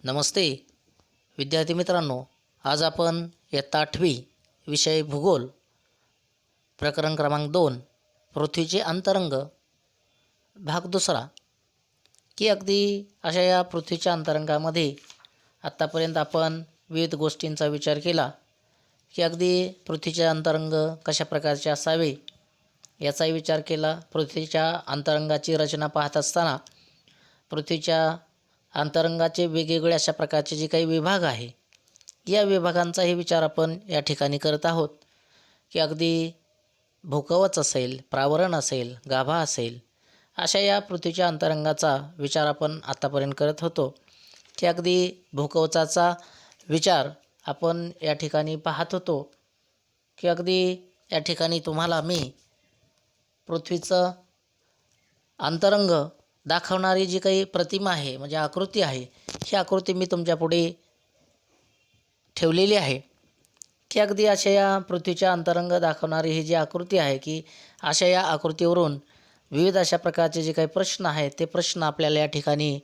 नमस्ते विद्यार्थी मित्रांनो, आज आपण इयत्ता 8वी विषय भूगोल प्रकरण क्रमांक 2 पृथ्वीचे अंतरंग भाग दुसरा की अगदी अशा या पृथ्वीच्या अंतरंगामध्ये आत्तापर्यंत आपण विविध गोष्टींचा विचार केला की अगदी पृथ्वीचे अंतरंग कशा प्रकारचे असावे याचाही विचार केला। पृथ्वीच्या अंतरंगाची रचना पाहत असताना पृथ्वीच्या अंतरंगाचे वेगवेगळे अशा प्रकारचे जे काही विभाग आहे या विभागांचाही विचार आपण या ठिकाणी करत आहोत की अगदी भूकवच असेल, प्रावरण असेल, गाभा असेल, अशा या पृथ्वीच्या अंतरंगाचा विचार आपण आतापर्यंत करत होतो की अगदी भूकवचाचा विचार आपण या ठिकाणी पाहत होतो की अगदी या ठिकाणी तुम्हाला मी पृथ्वीचं अंतरंग दाखवणारी जी काही प्रतिमा आहे म्हणजे आकृती आहे ही आकृती मी तुमच्यापुढे ठेवलेली आहे की अगदी अशा या पृथ्वीच्या अंतरंग दाखवणारी ही जी आकृती आहे की अशा या आकृतीवरून विविध अशा प्रकारचे जे काही प्रश्न आहेत ते प्रश्न आपल्याला या ठिकाणी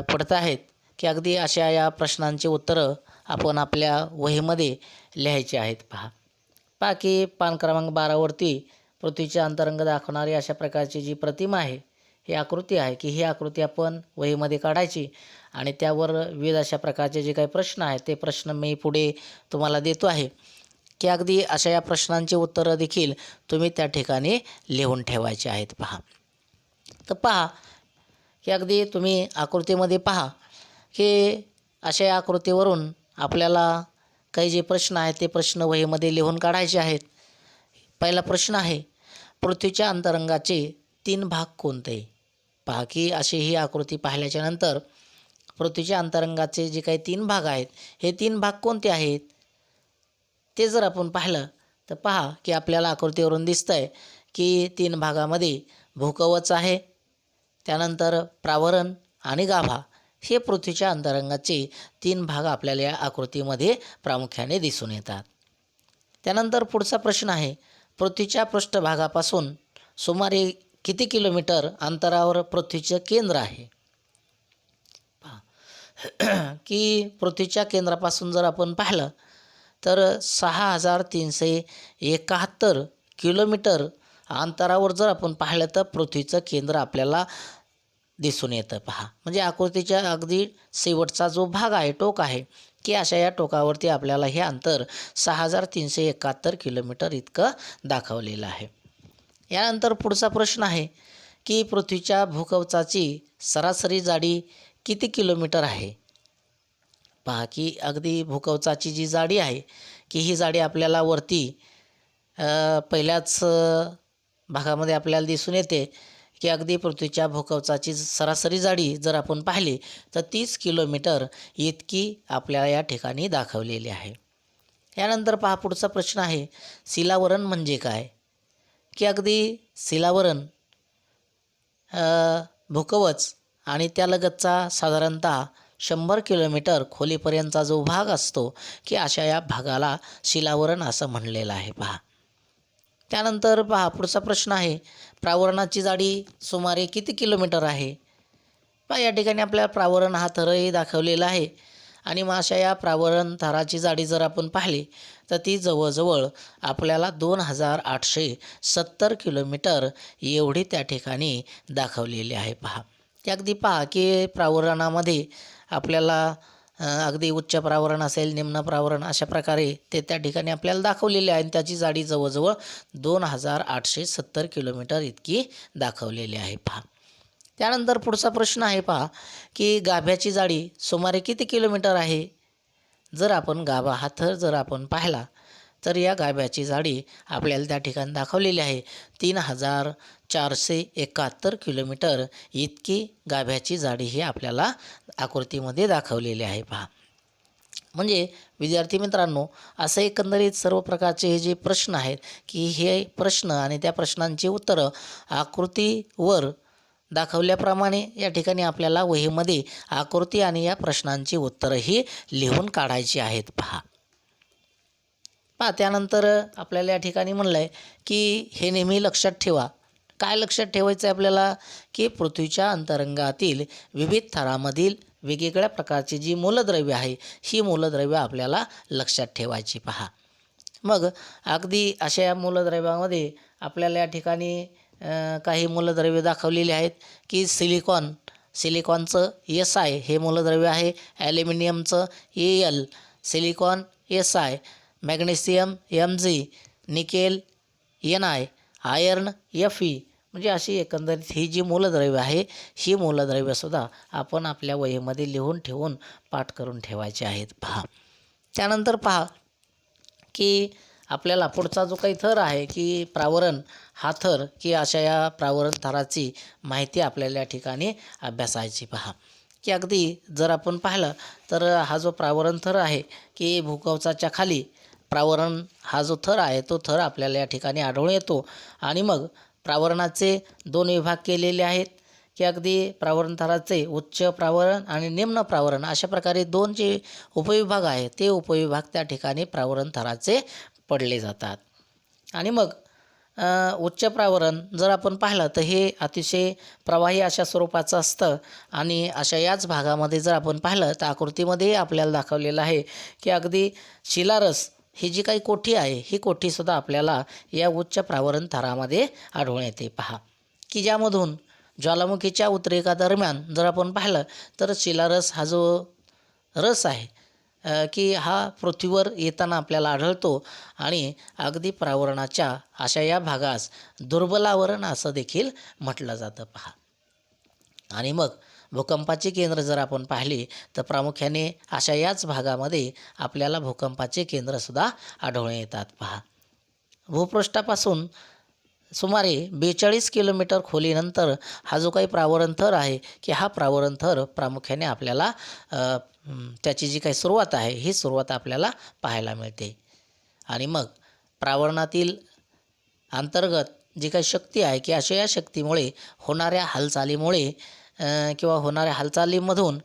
पडत आहेत की अगदी अशा या प्रश्नांची उत्तरं आपण आपल्या वहीमध्ये लिहायची आहेत। पहा की पान क्रमांक 12वरती पृथ्वीचे अंतरंग दाखवणारी अशा प्रकारची जी प्रतिमा आहे ही आकृती आहे की ही आकृती आपण वहीमध्ये काढायची आणि त्यावर विविध अशा प्रकारचे जे काही प्रश्न आहेत ते प्रश्न मी पुढे तुम्हाला देतो आहे की अगदी अशा या प्रश्नांची उत्तरं देखील तुम्ही त्या ठिकाणी लिहून ठेवायचे आहेत। पहा की अगदी तुम्ही आकृतीमध्ये पहा की अशा या आकृतीवरून आपल्याला काही जे प्रश्न आहेत ते प्रश्न वहीमध्ये लिहून काढायचे आहेत। पहिला प्रश्न आहे, पृथ्वीच्या अंतरंगाचे 3 भाग कोणते? पहा की अशी ही आकृती पाहिल्याच्या नंतर पृथ्वीच्या अंतरंगाचे जे काही 3 भाग आहेत हे 3 भाग कोणते आहेत ते जर आपण पाहिलं तर पहा की आपल्याला आकृतीवरून दिसतंय की 3 भागामध्ये भूकवच आहे, त्यानंतर प्रावरण आणि गाभा हे पृथ्वीच्या अंतरंगाचे 3 भाग आपल्याला या आकृतीमध्ये प्रामुख्याने दिसून येतात। त्यानंतर पुढचा प्रश्न आहे, पृथ्वीच्या पृष्ठभागापासून सुमारे किती किलोमीटर अंतरावर पृथ्वीचं केंद्र आहे? की पृथ्वीच्या केंद्रापासून जर आपण पाहिलं तर 6371 किलोमीटर अंतरावर जर आपण पाहिलं तर पृथ्वीचं केंद्र आपल्याला दिसून येतं। पहा म्हणजे आकृतीच्या अगदी शेवटचा जो भाग आहे, टोक आहे की अशा या टोकावरती आपल्याला हे अंतर 6371 किलोमीटर इतकं दाखवलेलं आहे। यानंतर पुढचा प्रश्न आहे की पृथ्वीच्या भूकवचाची सरासरी जाडी किती किलोमीटर आहे? पहा की अगदी भूकवचाची जी जाडी आहे की ही जाडी आपल्याला वरती पहिल्याच भागामध्ये आपल्याला दिसून येते की अगदी पृथ्वीच्या भूकवचाची सरासरी जाडी जर आपण पाहिली तर 30 किलोमीटर इतकी आपल्याला या ठिकाणी दाखवलेली आहे। यानंतर पहा पुढचा प्रश्न आहे, शिलावरण म्हणजे काय? की अगदी शिलावरण भूकवच आणि त्यालगतचा साधारणतः 100 किलोमीटर खोलीपर्यंतचा जो भाग असतो की अशा या भागाला शिलावरण असं म्हणलेलं आहे। पहा त्यानंतर पहा पुढचा प्रश्न आहे, प्रावरणाची जाडी सुमारे किती किलोमीटर आहे? पहा या ठिकाणी आपल्याला प्रावरण हा थरही दाखवलेला आहे आणि मग अशा या प्रावरण थराची जाडी जर आपण पाहिली तर ती जवळजवळ आपल्याला 2870 किलोमीटर एवढी त्या ठिकाणी दाखवलेली आहे। पहा अगदी पहा की प्रावरणामध्ये आपल्याला अगदी उच्च प्रावरण असेल, निम्न प्रावरण अशा प्रकारे ते त्या ठिकाणी आपल्याला दाखवलेले आहे आणि त्याची जाडी जवळजवळ 2870 किलोमीटर इतकी दाखवलेली आहे। पहा त्यानंतर पुढचा प्रश्न आहे, पहा की गाभ्याची जाडी सुमारे किती किलोमीटर आहे? जर आपण गाभा हा थर जर आपण पाहिला तर या गाभ्याची जाडी आपल्याला त्या ठिकाणी दाखवलेली आहे 3471 किलोमीटर इतकी गाभ्याची जाडी ही आपल्याला आकृतीमध्ये दाखवलेली आहे। पहा म्हणजे विद्यार्थी मित्रांनो, असं एकंदरीत सर्व प्रकारचे हे जे प्रश्न आहेत की हे प्रश्न आणि त्या प्रश्नांची उत्तरं आकृतीवर दाखवल्याप्रमाणे या ठिकाणी आपल्याला वहीमध्ये आकृती आणि या प्रश्नांची उत्तरंही लिहून काढायची आहेत। पहा त्यानंतर आपल्याला या ठिकाणी म्हणलं आहे की हे नेहमी लक्षात ठेवा। काय लक्षात ठेवायचं आहे आपल्याला की पृथ्वीच्या अंतरंगातील विविध थरामधील वेगवेगळ्या प्रकारची जी मूलद्रव्य आहे ही मूलद्रव्य आपल्याला लक्षात ठेवायची पहा. मग अगदी अशा या मूलद्रव्यामध्ये आपल्याला या ठिकाणी काही मूलद्रव्य दाखवलेली आहेत की सिलिकॉनचं SI हे मूलद्रव्य आहे, ॲल्युमिनियमचं AL, silicon SI, magnesium Mg, nickel Ni, iron Fe. म्हणजे अशी एकंदरीत ही जी मूलद्रव्य आहे ही मूलद्रव्यसुद्धा आपण आपल्या वहीमध्ये लिहून ठेवून पाठ करून ठेवायचे आहेत पहा. त्यानंतर पहा की आपल्याला पुढचा जो काही थर आहे की प्रावरण हा थर की अशा या प्रावरण थराची माहिती आपल्याला या ठिकाणी अभ्यासायची पहा. की अगदी जर आपण पाहिलं तर हा जो प्रावरण थर आहे की भूकवचाच्या खाली प्रावरण हा जो थर आहे तो थर आपल्याला या ठिकाणी आढळून येतो. आणि मग प्रावरणाचे 2 विभाग केलेले आहेत की अगदी प्रावरण थराचे उच्च प्रावरण आणि निम्न प्रावरण अशा प्रकारे 2 जे उपविभाग आहेत ते उपविभाग त्या ठिकाणी प्रावरण थराचे पडले जातात. आणि मग उच्च प्रावरण जर आपण पाहिलं तर हे अतिशय प्रवाही अशा स्वरूपाचं असतं. आणि अशा याच भागामध्ये जर आपण पाहिलं तर आकृतीमध्ये आपल्याला दाखवलेलं आहे की अगदी शिलारस ही जी काही कोठी आहे ही कोठीसुद्धा आपल्याला या उच्च प्रावरण थरामध्ये आढळून येते पहा. की ज्यामधून ज्वालामुखीच्या उद्रेकादरम्यान जर आपण पाहिलं तर शिलारस हा जो रस आहे की हा पृथ्वीवर येताना आपल्याला आढळतो. आणि अगदी प्रावरणाच्या अशा या भागास दुर्बलावरण असं देखील म्हटलं जातं पहा. आणि मग भूकंपाची केंद्र जर आपण पाहिली तर प्रामुख्याने अशा याच भागामध्ये आपल्याला भूकंपाचे केंद्रसुद्धा आढळून येतात पहा. भूपृष्ठापासून सुमारे 42 किलोमीटर खोलीनंतर हा जो काही प्रावरण थर आहे की हा प्रावरण थर प्रामुख्याने आपल्याला त्याची जी काही सुरुवात आहे ही सुरुवात आपल्याला पाहायला मिळते. आणि मग प्रावरणातील अंतर्गत जी काही शक्ती आहे की अशा या शक्तीमुळे होणाऱ्या हालचालीमुळे किंवा होणाऱ्या हालचालीमधून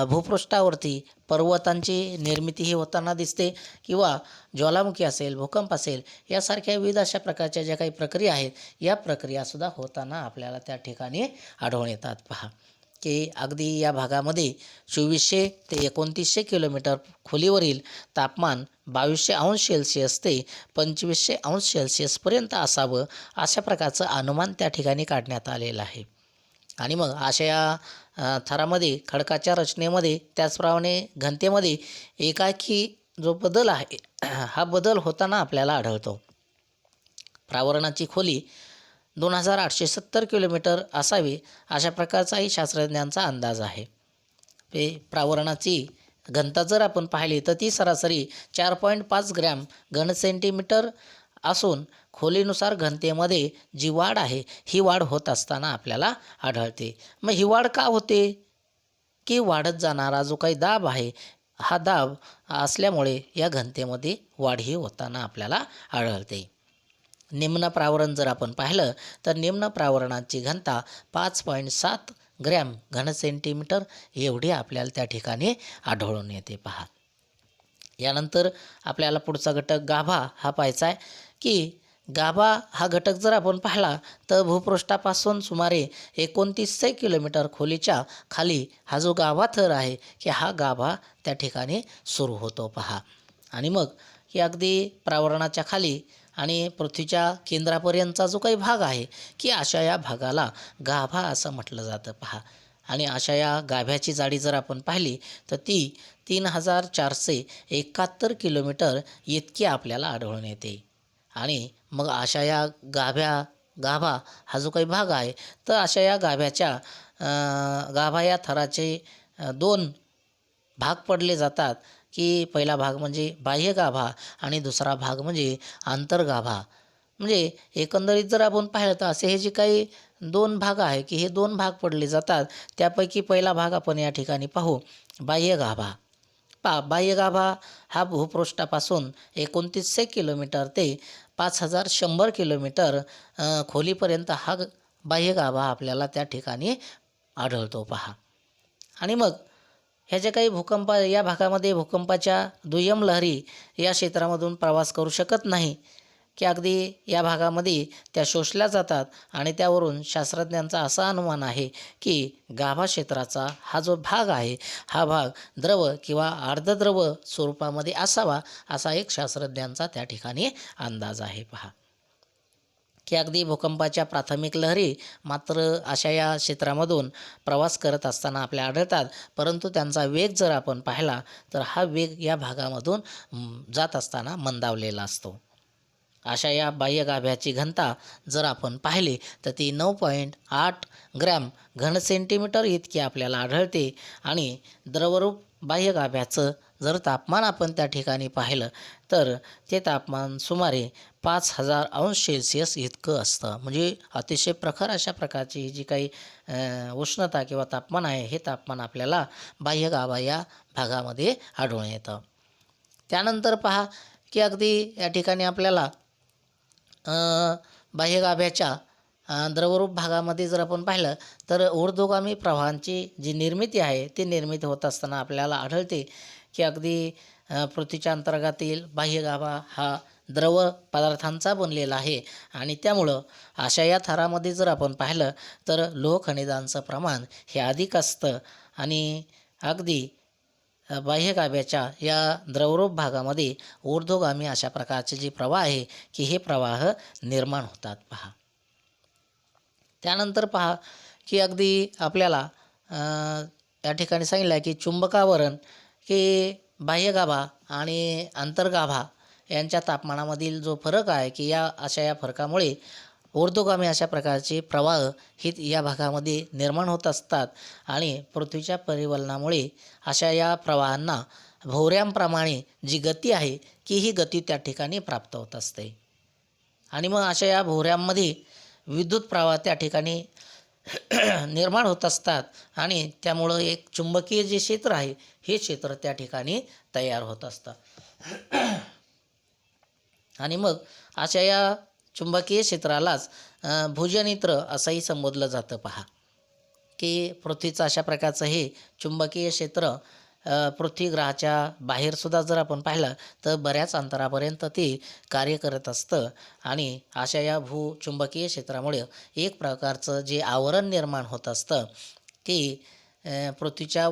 भूपृष्ठावरती पर्वतांची निर्मितीही होताना दिसते किंवा ज्वालामुखी असेल, भूकंप असेल यासारख्या विविध अशा प्रकारच्या ज्या काही प्रक्रिया आहेत या प्रक्रियासुद्धा होताना आपल्याला त्या ठिकाणी आढळून येतात पहा. की अगदी या भागामध्ये 2400 ते 2900 किलोमीटर खोलीवरील तापमान 2200 अंश सेल्सिअस ते 2500 अंश सेल्सिअसपर्यंत असावं अशा प्रकारचं अनुमान त्या ठिकाणी काढण्यात आलेलं आहे. आणि मग अशा या थरामध्ये खडकाच्या रचनेमध्ये त्याचप्रमाणे घनतेमध्ये एकाएकी जो बदल आहे हा बदल होताना आपल्याला आढळतो. प्रावरणाची खोली 2870 किलोमीटर असावी अशा प्रकारचाही शास्त्रज्ञांचा अंदाज आहे. प्रावरणाची घनता जर आपण पाहिली तर ती सरासरी 4.5 ग्रॅम घन सेंटीमीटर असून खोलीनुसार घनतेमध्ये जी वाढ आहे ही वाढ होत असताना आपल्याला आढळते. मग ही वाढ का होते की वाढत जाणारा जो काही दाब आहे हा दाब असल्यामुळे या घनतेमध्ये वाढही होताना आपल्याला आढळते. निम्न प्रावरण जर आपण पाहिलं तर निम्न प्रावरणाची घनता 5.7 ग्रॅम घन सेंटीमीटर एवढी आपल्याला त्या ठिकाणी आढळून येते पहा. यानंतर आपल्याला पुढचा घटक गाभा हा पाहायचा आहे की गाभा हा घटक जर आपण पाहिला तर भूपृष्ठापासून सुमारे 2900 किलोमीटर खोलीच्या खाली हा जो गाभा थर आहे की हा गाभा त्या ठिकाणी सुरू होतो पहा. आणि मग ही अगदी प्रावरणाच्या खाली आणि पृथ्वीच्या केंद्रापर्यंतचा जो काही भाग आहे की अशा या भागाला गाभा असं म्हटलं जातं पहा. आणि अशा या गाभ्याची जाडी जर आपण पाहिली तर ती 3471 किलोमीटर इतकी आपल्याला आढळून येते. आणि मग अशा या गाभा हा जो काही भाग आहे तर अशा या गाभा या थराचे 2 भाग पडले जातात की पहिला भाग म्हणजे बाह्य गाभा आणि दुसरा भाग म्हणजे आंतरगाभा. म्हणजे एकंदरीत जर आपण पाहिलं तर असे हे जे काही 2 भाग आहे की हे 2 भाग पडले जातात. त्यापैकी पहिला भाग आपण या ठिकाणी पाहू, बाह्य गाभा. बाह्य गाभा हा भूपृष्ठापासून 2900 किलोमीटर ते 5100 किलोमीटर खोलीपर्यंत हा बाह्य गाभा आपल्याला त्या ठिकाणी आढळतो पहा. आणि मग ह्या ज्या काही या भागामध्ये भूकंपाच्या दुय्यम लहरी या क्षेत्रामधून प्रवास करू शकत नाही की अगदी या भागामध्ये त्या शोषल्या जातात आणि त्यावरून शास्त्रज्ञांचा असा अनुमान आहे की गाभा क्षेत्राचा हा जो भाग आहे हा भाग द्रव किंवा अर्धद्रव स्वरूपामध्ये असावा असा एक शास्त्रज्ञांचा त्या ठिकाणी अंदाज आहे. पहा की अगदी भूकंपाच्या प्राथमिक लहरी मात्र अशा या क्षेत्रामधून प्रवास करत असताना आपल्याला आढळतात, परंतु त्यांचा वेग जर आपण पाहिला तर हा वेग या भागामधून जात असताना मंदावलेला असतो. अशा या बाह्य गाभ्याची घनता जर आपण पाहिली तर ती 9.8 ग्रॅम घन सेंटीमीटर इतकी आपल्याला आढळते आणि द्रवरूप बाह्य गाभ्याचं जर तापमान आपण त्या ठिकाणी पाहिलं तर ते तापमान सुमारे 5000 अंश सेल्सिअस इतकं असतं. म्हणजे अतिशय प्रखर अशा प्रकारची जी काही उष्णता किंवा तापमान आहे हे तापमान आपल्याला बाह्य गाभा या भागामध्ये आढळून येतं. त्यानंतर पहा की अगदी या ठिकाणी आपल्याला बाह्य गाभ्याच्या द्रवरूप भागामध्ये जर आपण पाहिलं तर ऊर्ध्वगामी प्रवाहांची जी निर्मिती आहे ती निर्मिती होत असताना आपल्याला आढळते की अगदी पृथ्वीच्या अंतर्गतातील बाह्य गाभा हा द्रव पदार्थांचा बनलेला आहे आणि त्यामुळं अशा या थरामध्ये जर आपण पाहिलं तर लोह खनिजांचं प्रमाण हे अधिक असतं आणि अगदी बाह्य गाभ्याच्या या द्रवरूप भागामध्ये ऊर्ध्वगामी अशा प्रकारचे जे प्रवाह आहे की हे प्रवाह निर्माण होतात. पहा त्यानंतर पहा की अगदी आपल्याला या ठिकाणी सांगितलं आहे की चुंबकावरण की बाह्य गाभा आणि अंतर्गाभा यांच्या तापमानामधील जो फरक आहे की या अशा या फरकामुळे ऊर्ध्वगामी अशा प्रकारचे प्रवाह हे या भागामध्ये निर्माण होत असतात आणि पृथ्वीच्या परिवलनामुळे अशा या प्रवाहांना भोवऱ्यांप्रमाणे जी गती आहे की ही गती त्या ठिकाणी प्राप्त होत असते आणि मग अशा या भोवऱ्यांमध्ये विद्युत प्रवाह त्या ठिकाणी निर्माण होत असतात आणि त्यामुळं एक चुंबकीय जे क्षेत्र आहे हे क्षेत्र त्या ठिकाणी तयार होत असतं आणि मग अशा या चुंबकीय क्षेत्रालाच भुजनित्र असंही संबोधलं जातं. पहा की पृथ्वीचं अशा प्रकारचं हे चुंबकीय क्षेत्र पृथ्वी ग्रहाच्या बाहेरसुद्धा जर आपण पाहिलं तर बऱ्याच अंतरापर्यंत ते कार्य करत असतं आणि अशा या भूचुंबकीय क्षेत्रामुळे एक प्रकारचं जे आवरण निर्माण होत असतं की पृथ्वीच्या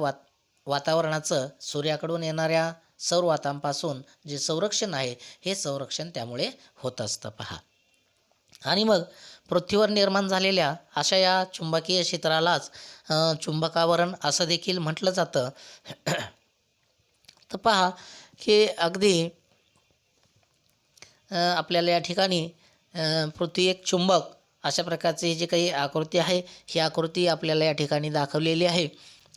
वातावरणाचं सूर्याकडून येणाऱ्या सौरवातांपासून जे संरक्षण आहे हे संरक्षण त्यामुळे होत असतं. पहा आणि मग पृथ्वीवर निर्माण झालेल्या अशा या चुंबकीय क्षेत्रालाच चुंबकावरण असं देखील म्हटलं जातं. तर पहा की अगदी आपल्याला या ठिकाणी पृथ्वी एक चुंबक अशा प्रकारची जी काही आकृती आहे ही आकृती आपल्याला या ठिकाणी दाखवलेली आहे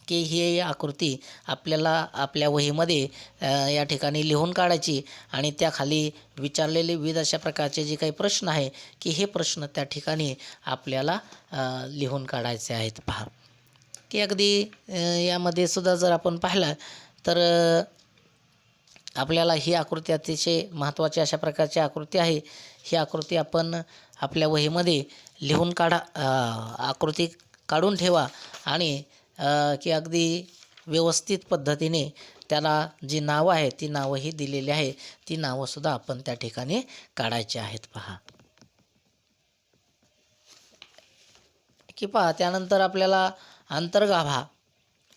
की ही आकृती आपल्याला आपल्या वहीमध्ये या ठिकाणी लिहून काढायची आणि त्याखाली विचारलेले विविध अशा प्रकारचे जे काही प्रश्न आहे की हे प्रश्न त्या ठिकाणी आपल्याला लिहून काढायचे आहेत. पहा की अगदी यामध्ये सुद्धा जर आपण पाहिलं तर आपल्याला ही आकृती अतिशय महत्त्वाची अशा प्रकारची आकृती आहे. ही आकृती आपण आपल्या वहीमध्ये लिहून काढा, आकृती काढून ठेवा आणि की अगदी व्यवस्थित पद्धतीने त्याला जी नावं आहे ती नावंही दिलेली आहे ती नावंसुद्धा आपण त्या ठिकाणी काढायची आहेत. पहा की पहा त्यानंतर आपल्याला अंतर्गाभा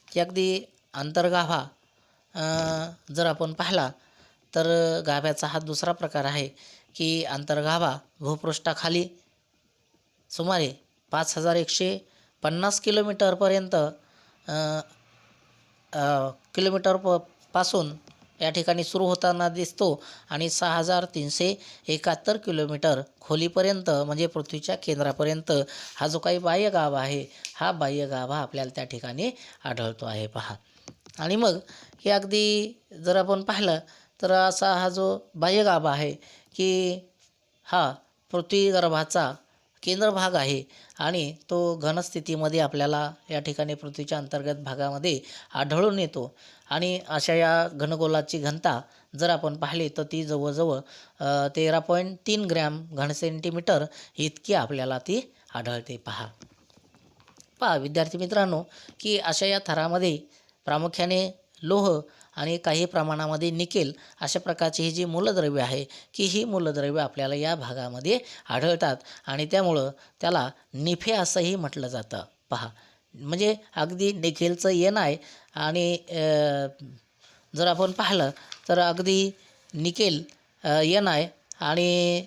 की अगदी अंतर्गाभा जर आपण पाहिला तर गाभ्याचा हा दुसरा प्रकार आहे की अंतर्गाभा भूपृष्ठाखाली सुमारे 5150 किलोमीटरपर्यंत पासून या ठिकाणी सुरू होताना दिसतो आणि 6371 किलोमीटर खोलीपर्यंत म्हणजे पृथ्वीच्या केंद्रापर्यंत हा जो काही बाह्य गाभा आहे हा बाह्य गाभा आपल्याला त्या ठिकाणी आढळतो आहे. पहा आणि मग हे अगदी जर आपण पाहिलं तर असा हा जो बाह्य गाभा आहे की हा पृथ्वी गर्भाचा केंद्र भाग आहे आणि तो घनस्थितीमध्ये आपल्याला या ठिकाणी पृथ्वीच्या अंतर्गत भागामध्ये आढळून येतो आणि अशा या घनगोलाची घनता जर आपण पाहिली तर ती जवळजवळ 13.3 ग्रॅम घन सेंटीमीटर इतकी आपल्याला ती आढळते. पहा विद्यार्थी मित्रांनो की अशा या थरामध्ये प्रामुख्याने लोह आणि काही प्रमाणामध्ये निकेल अशा प्रकारची ही जी मूलद्रव्य आहे की ही मूलद्रव्य आपल्याला या भागामध्ये आढळतात आणि त्यामुळं त्याला निफे असंही म्हटलं जातं. पहा, म्हणजे अगदी निकेलचं Ni आणि जर आपण पाहिलं तर अगदी निकेल Ni आणि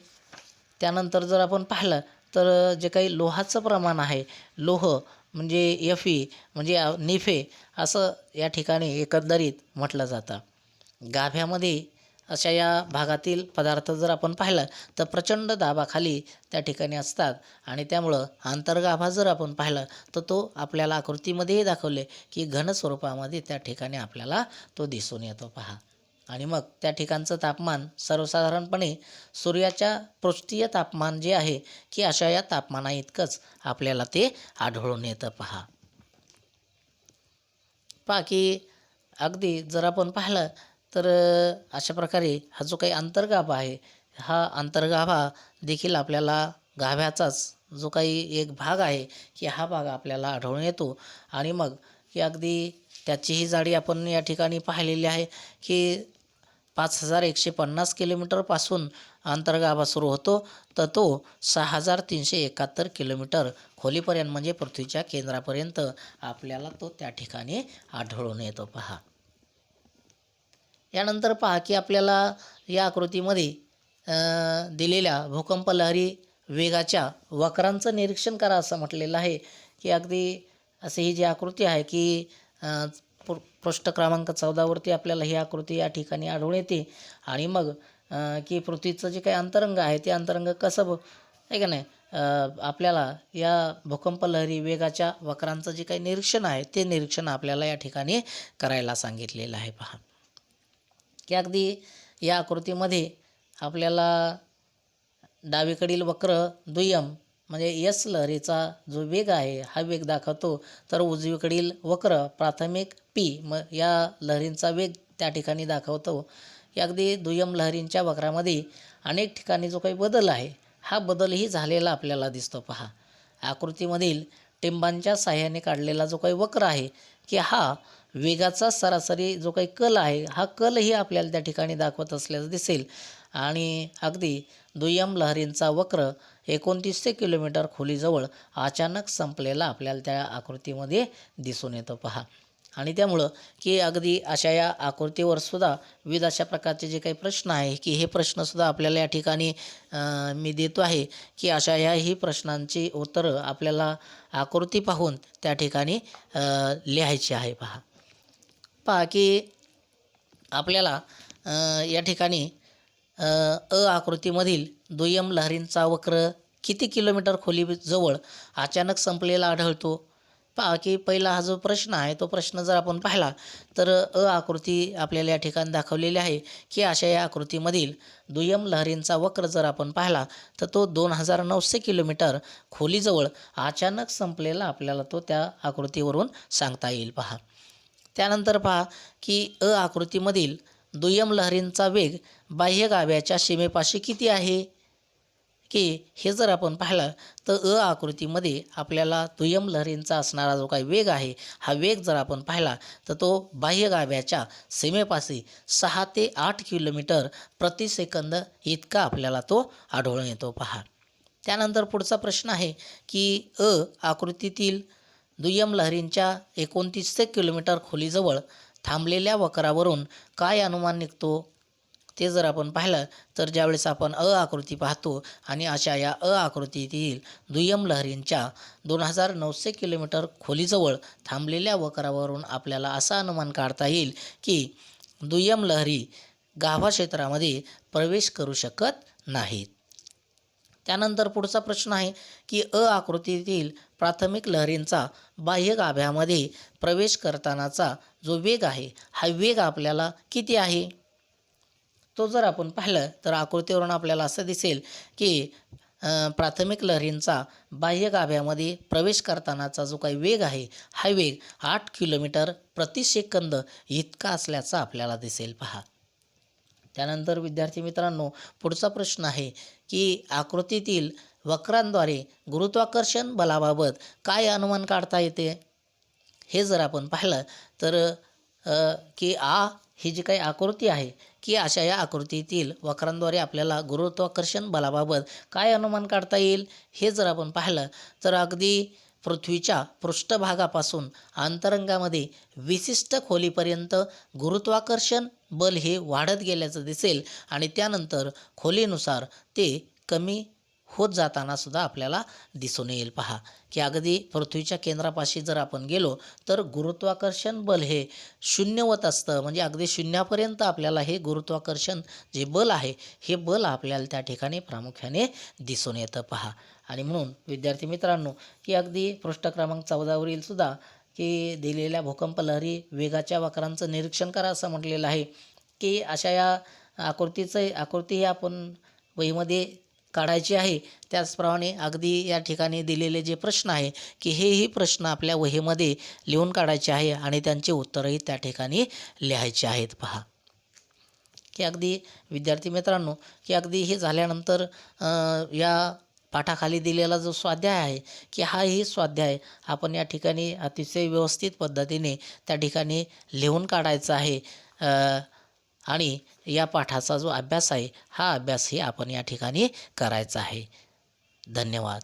त्यानंतर जर आपण पाहिलं तर जे काही लोहाचं प्रमाण आहे, लोह म्हणजे Fe म्हणजे निफे असं या ठिकाणी एकंदरीत म्हटलं जातं. गाभ्यामध्ये अशा या भागातील पदार्थ जर आपण पाहिलं तर प्रचंड दाबाखाली त्या ठिकाणी असतात आणि त्यामुळं आंतरगाभा जर आपण पाहिलं तर तो आपल्याला आकृतीमध्येही दाखवले की घन स्वरूपामध्ये त्या ठिकाणी आपल्याला तो दिसून येतो. पहा, आणि मग त्या ठिकाणचं तापमान सर्वसाधारणपणे सूर्याच्या पृष्ठीय तापमान जे आहे की अशा या तापमाना इतकंच आपल्याला ते आढळून येतं. पहा की अगदी जर आपण पाहिलं तर अशा प्रकारे हा जो काही अंतर्गाभा आहे, हा अंतर्गाभा देखील आपल्याला गाभ्याचाच जो काही एक भाग आहे की हा भाग आपल्याला आढळून येतो. आणि मग की अगदी त्याचीही जाडी आपण या ठिकाणी पाहिलेली आहे की 5150 किलोमीटरपासून अंतर्गाभा सुरू होतो तर तो 6371 किलोमीटर खोलीपर्यंत म्हणजे पृथ्वीच्या केंद्रापर्यंत आपल्याला तो त्या ठिकाणी आढळून येतो. पहा, यानंतर पहा की आपल्याला या आकृतीमध्ये दिलेल्या भूकंप लहरी वेगाच्या वक्रांचं निरीक्षण करा असं म्हटलेलं आहे की अगदी अशी ही जी आकृती आहे की पृष्ठ क्रमांक 14वरती आपल्याला ही आकृती या ठिकाणी आढळून येते. आणि मग की पृथ्वीचं जे काही अंतरंग आहे ते अंतरंग कसं आहे का नाही, आपल्याला या भूकंप लहरी वेगाच्या वक्रांचं जे काही निरीक्षण आहे ते निरीक्षण आपल्याला या ठिकाणी करायला सांगितलेलं आहे. पहा की अगदी या आकृतीमध्ये आपल्याला डावीकडील वक्र दुय्यम म्हणजे एस लहरीचा जो वेग आहे हा वेग दाखवतो, तर उजवीकडील वक्र प्राथमिक पी या लहरींचा वेग त्या ठिकाणी दाखवतो. की अगदी दुय्यम लहरींच्या वक्रामध्ये अनेक ठिकाणी जो काही बदल आहे हा बदलही झालेला आपल्याला दिसतो. पहा, आकृतीमधील टिंबांच्या साह्याने काढलेला जो काही वक्र आहे की हा वेगाचा सरासरी जो काही कल आहे हा कलही आपल्याला त्या ठिकाणी दाखवत असल्याचं दिसेल. आणि अगदी दुय्यम लहरींचा वक्र 2900 किलोमीटर खोलीजवळ अचानक संपलेला आपल्याला त्या आकृतीमध्ये दिसून येतो. पहा, आणि त्यामुळं की अगदी अशा या आकृतीवर सुद्धा विविध अशा प्रकारचे जे काही प्रश्न आहे की हे प्रश्नसुद्धा आपल्याला या ठिकाणी मी देतो आहे की अशा याही प्रश्नांची उत्तरं आपल्याला आकृती पाहून त्या ठिकाणी लिहायची आहे. पहा की आपल्याला या ठिकाणी आकृतीमधील दुय्यम लहरींचा वक्र किती किलोमीटर खोलीजवळ अचानक संपलेला आढळतो. पहा की पहिला हा जो प्रश्न आहे तो प्रश्न जर आपण पाहिला तर आकृती आपल्याला या ठिकाणी दाखवलेली आहे की अशा या आकृतीमधील दुय्यम लहरींचा वक्र जर आपण पाहिला तर तो 2900 किलोमीटर खोलीजवळ अचानक संपलेला आपल्याला तो त्या आकृतीवरून सांगता येईल. पहा, त्यानंतर पहा की आकृतीमधील दुय्यम लहरींचा वेग बाह्य गाभ्याच्या सीमेपाशी किती आहे की हे जर आपण पाहिलं तर आकृतीमध्ये आपल्याला दुय्यम लहरींचा असणारा जो काही वेग आहे हा वेग जर आपण पाहिला तर तो बाह्य गाभ्याच्या सीमेपाशी 6 ते 8 किलोमीटर प्रति सेकंद इतका आपल्याला तो आढळून येतो. पहा, त्यानंतर पुढचा प्रश्न आहे की आकृतीतील दुय्यम लहरींच्या 2900 किलोमीटर खोलीजवळ थांबलेल्या वक्रावरून काय अनुमान निघतो. ते जर आपण पाहिलं तर ज्यावेळेस आपण आकृती पाहतो आणि अशा या आकृतीतील दुय्यम लहरींच्या 2900 किलोमीटर खोलीजवळ थांबलेल्या वक्रावरून आपल्याला असा अनुमान काढता येईल की दुय्यम लहरी गाभा क्षेत्रामध्ये प्रवेश करू शकत नाहीत. त्यानंतर पुढचा प्रश्न आहे की आकृतीतील प्राथमिक लहरींचा बाह्य गाभ्यामध्ये प्रवेश करतानाचा जो वेग आहे हा वेग आपल्याला किती आहे. तो जर आपण पाहिलं तर आकृतीवरून आपल्याला असं दिसेल की प्राथमिक लहरींचा बाह्य गाभ्यामध्ये प्रवेश करतानाचा जो काही वेग आहे हा वेग 8 किलोमीटर प्रति सेकंद इतका असल्याचा आपल्याला दिसेल. पहा, त्यानंतर विद्यार्थी मित्रांनो पुढचा प्रश्न आहे की आकृतीतील वक्रांद्वारे गुरुत्वाकर्षण बलाबाबत काय अनुमान काढता येते. हे जर आपण पाहिलं तर की ही जी काही आकृती आहे की अशा या आकृतीतील वक्रांद्वारे आपल्याला गुरुत्वाकर्षण बलाबाबत काय अनुमान काढता येईल हे जर आपण पाहिलं तर अगदी पृथ्वीच्या पृष्ठभागापासून अंतरंगामध्ये विशिष्ट खोलीपर्यंत गुरुत्वाकर्षण बल हे वाढत गेल्याचं दिसेल आणि त्यानंतर खोलीनुसार ते कमी होत जाताना सुद्धा आपल्याला दिसून येईल. पहा की अगदी पृथ्वीच्या केंद्रापाशी जर आपण गेलो तर गुरुत्वाकर्षण बल हे शून्यवत असतं, म्हणजे अगदी शून्यापर्यंत आपल्याला हे गुरुत्वाकर्षण जे बल आहे हे बल आपल्याला त्या ठिकाणी प्रामुख्याने दिसून येतं. पहा आणि म्हणून विद्यार्थी मित्रांनो की अगदी पृष्ठ क्रमांक 14वरील सुद्धा की दिलेल्या भूकंप लहरी वेगाच्या वक्रांचं निरीक्षण करा असं म्हटलेलं आहे की अशा या आकृती ही आपण वहीमध्ये काढायची आहे. त्याचप्रमाणे अगदी या ठिकाणी दिलेले जे प्रश्न आहे की हेही प्रश्न आपल्या वहीमध्ये लिहून काढायचे आहे आणि त्यांचे उत्तरही त्या ठिकाणी लिहायचे आहेत. पहा की अगदी विद्यार्थी मित्रांनो की अगदी हे झाल्यानंतर या पाठाखाली दिलेला जो स्वाध्याय आहे की हाही स्वाध्याय आपण या ठिकाणी अतिशय व्यवस्थित पद्धतीने त्या ठिकाणी लिहून काढायचा आहे आणि या पाठाचा जो अभ्यास आहे हा अभ्यासही आपण या ठिकाणी करायचा आहे. धन्यवाद.